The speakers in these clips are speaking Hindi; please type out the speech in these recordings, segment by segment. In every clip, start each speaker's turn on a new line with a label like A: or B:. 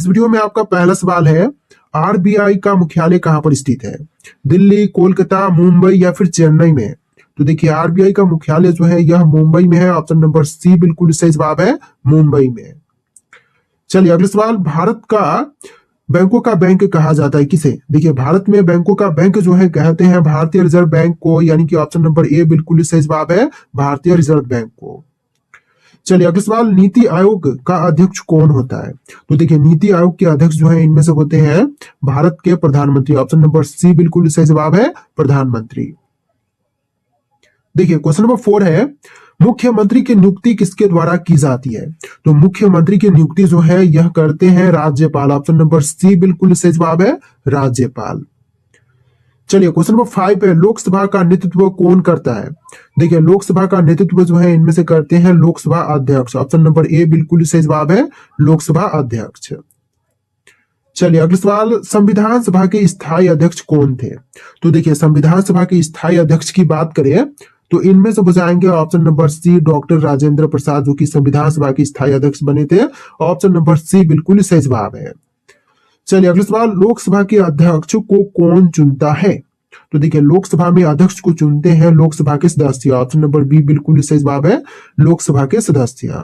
A: इस वीडियो में आपका पहला सवाल है, आरबीआई का मुख्यालय कहां पर स्थित है? दिल्ली, कोलकाता, मुंबई या फिर चेन्नई में? तो देखिए आरबीआई का मुख्यालय जो है यह मुंबई में है। ऑप्शन नंबर सी बिल्कुल सही जवाब है, मुंबई में। चलिए अगला सवाल, भारत का बैंकों का बैंक कहा जाता है किसे? देखिए भारत में बैंकों का बैंक जो है कहते हैं भारतीय रिजर्व बैंक को, यानी कि ऑप्शन नंबर ए बिल्कुल सही जवाब है, भारतीय रिजर्व बैंक को। चलिए अगला सवाल, नीति आयोग का अध्यक्ष कौन होता है? तो देखिए नीति आयोग के अध्यक्ष जो है इनमें से होते हैं भारत के प्रधानमंत्री। ऑप्शन नंबर सी बिल्कुल सही जवाब है, प्रधानमंत्री। देखिए क्वेश्चन नंबर 4 है, मुख्यमंत्री की नियुक्ति किसके द्वारा की जाती है? तो मुख्यमंत्री की नियुक्ति जो है यह करते हैं राज्यपाल। ऑप्शन नंबर सी बिल्कुल सही जवाब है, राज्यपाल। चलिए क्वेश्चन नंबर 5 है, लोकसभा का नेतृत्व कौन करता है? देखिए लोकसभा का नेतृत्व जो है इनमें से करते हैं लोकसभा अध्यक्ष। ऑप्शन नंबर ए बिल्कुल सही जवाब है, लोकसभा अध्यक्ष। चलिए अगला सवाल, संविधान सभा के स्थायी अध्यक्ष कौन थे? तो देखिए संविधान सभा के स्थायी अध्यक्ष की बात करें तो इनमें से बचाएंगे option number C doctor Rajendra Prasad, जो कि संविधान सभा के स्थायी अध्यक्ष बने थे। ऑप्शन नंबर सी बिल्कुल सही जवाब है। चलिए अगला सवाल, लोकसभा के अध्यक्ष को कौन चुनता है? तो देखिए लोकसभा में अध्यक्ष को चुनते हैं लोकसभा के सदस्य। ऑप्शन नंबर बी बिल्कुल सही जवाब है, लोकसभा के सदस्य।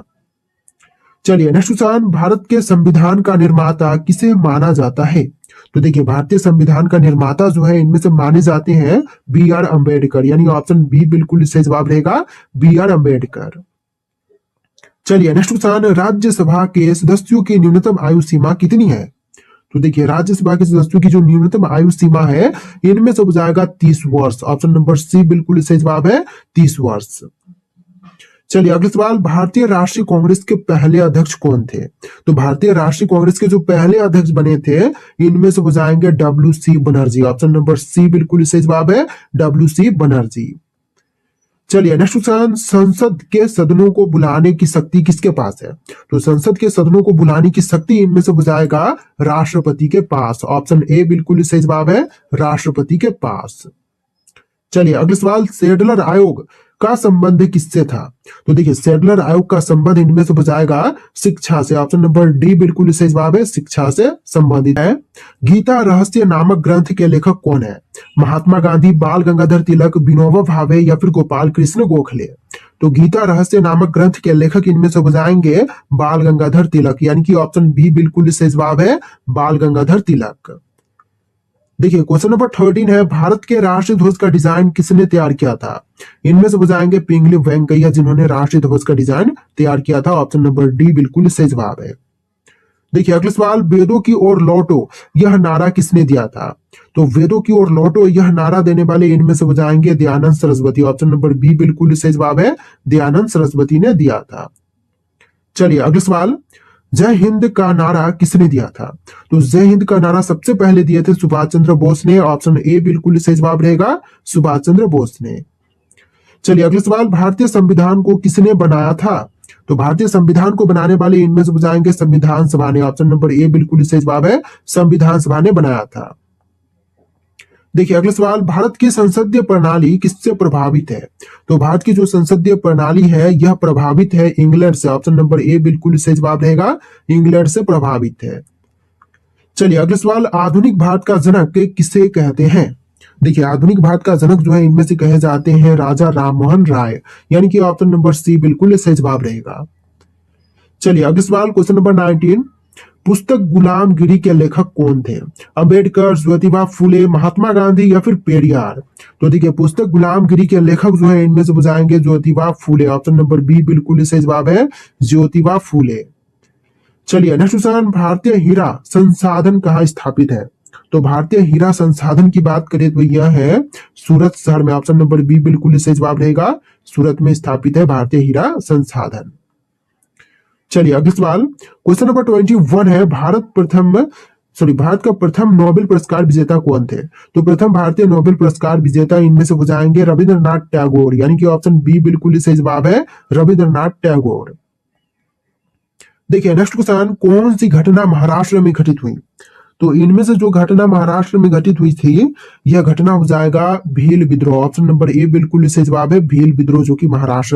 A: चलिए नेक्स्ट क्वेश्चन, भारत के संविधान का निर्माता किसे माना जाता है? तो देखिए भारतीय संविधान का निर्माता जो है इनमें से माने जाते हैं बी आर अम्बेडकर, यानी ऑप्शन बी बिल्कुल सही जवाब रहेगा, बी आर अम्बेडकर। चलिए नेक्स्ट क्वेश्चन, राज्यसभा के सदस्यों की न्यूनतम आयु सीमा कितनी है? तो देखिए राज्यसभा के सदस्यों की जो न्यूनतम आयु सीमा है इनमें से हो जाएगा 30 वर्ष। ऑप्शन नंबर सी बिल्कुल सही जवाब है, 30 वर्ष। चलिए अगला सवाल, भारतीय राष्ट्रीय कांग्रेस के पहले अध्यक्ष कौन थे? तो भारतीय राष्ट्रीय कांग्रेस के जो पहले अध्यक्ष बने थे इनमें से हो जाएंगे W C Banerjee. Option number C बिल्कुल सही जवाब है, डब्ल्यू सी बनर्जी। चलिए नेक्स्ट क्वेश्चन, संसद के सदनों को बुलाने की शक्ति किसके पास है? तो संसद के सदनों को बुलाने की शक्ति इनमें से हो जाएगा राष्ट्रपति के पास। ऑप्शन ए बिल्कुल सही जवाब है, राष्ट्रपति के पास। चलिए अगला सवाल, सेडलर आयोग का संबंध किससे था? तो देखिए सेडलर आयोग का संबंध इनमें से हो जाएगा शिक्षा से। ऑप्शन नंबर डी बिल्कुल सही जवाब है, शिक्षा से संबंधित है। गीता रहस्य नामक ग्रंथ के लेखक कौन है? महात्मा गांधी, बाल गंगाधर तिलक, विनोबा भावे या फिर गोपाल कृष्ण गोखले? तो गीता रहस्य नामक ग्रंथ के लेखक इनमें से हो जाएंगे बाल गंगाधर तिलक, यानी कि ऑप्शन बी बिल्कुल सही जवाब है, बाल गंगाधर तिलक। देखिए क्वेश्चन नंबर 13 है, भारत के राष्ट्रीय ध्वज का डिजाइन किसने तैयार किया था? इनमें से हो जाएंगे पिंगली वेंकैया, जिन्होंने राष्ट्रीय ध्वज का डिजाइन तैयार किया था। ऑप्शन नंबर डी बिल्कुल सही जवाब है। देखिए अगला सवाल, वेदों की ओर लौटो यह नारा किसने दिया था? तो वेदों की ओर लौटो यह नारा देने वाले इनमें से हो जाएंगे Dayanand Saraswati. Option number B बिल्कुल सही जवाब है, दयानंद सरस्वती ने दिया था। चलिए अगला सवाल, जय हिंद का नारा किसने दिया था? तो जय हिंद का नारा सबसे पहले दिए थे सुभाष चंद्र बोस ने। ऑप्शन ए बिल्कुल सही जवाब रहेगा, सुभाष चंद्र बोस ने। चलिए अगला सवाल, भारतीय संविधान को किसने बनाया था? तो भारतीय संविधान को बनाने वाले इनमें से हो जाएंगे संविधान सभा ने। ऑप्शन नंबर ए बिल्कुल सही जवाब है, संविधान सभा ने बनाया था। देखिए अगला सवाल, भारत की संसदीय प्रणाली किससे प्रभावित है? तो भारत की जो संसदीय प्रणाली है यह प्रभावित है इंग्लैंड से। ऑप्शन नंबर ए बिल्कुल सही जवाब रहेगा, इंग्लैंड से प्रभावित है। चलिए अगला सवाल, आधुनिक भारत का जनक किसे कहते हैं? देखिए आधुनिक भारत का जनक जो है इनमें से कहे जाते हैं राजा राममोहन राय, यानी कि ऑप्शन नंबर सी बिल्कुल सही जवाब रहेगा। चलिए अगला सवाल, क्वेश्चन नंबर 19, पुस्तक गुलामगिरी के लेखक कौन थे? अंबेडकर, ज्योतिबा फूले, महात्मा गांधी या फिर पेरियार? तो देखिए पुस्तक गुलामगिरी के लेखक जो है इनमें से हो जाएंगे Jyotiba Phule. Option number B बिल्कुल सही जवाब है, ज्योतिबा फूले। चलिए नेक्स्ट क्वेश्चन, भारतीय हीरा संसाधन कहाँ स्थापित है? तो भारतीय हीरा संसाधन की बात करें तो यह है सूरत शहर में। ऑप्शन नंबर बी बिल्कुल सही जवाब रहेगा, सूरत में स्थापित है भारतीय हीरा संसाधन। चलिए अगला सवाल, क्वेश्चन नंबर 21 है, भारत का प्रथम नोबेल पुरस्कार विजेता कौन थे? तो प्रथम भारतीय नोबेल पुरस्कार विजेता इनमें से हो जाएंगे रविंद्रनाथ टैगोर, यानी कि ऑप्शन बी बिल्कुल सही जवाब है, रविंद्रनाथ टैगोर। देखिए नेक्स्ट क्वेश्चन, कौन सी घटना महाराष्ट्र में घटित हुई? तो इनमें से जो घटना महाराष्ट्र में घटित हुई थी यह घटना हो जाएगा भील विद्रोह। ऑप्शन नंबर ए बिल्कुल सही जवाब है, भील विद्रोह, जो कि महाराष्ट्र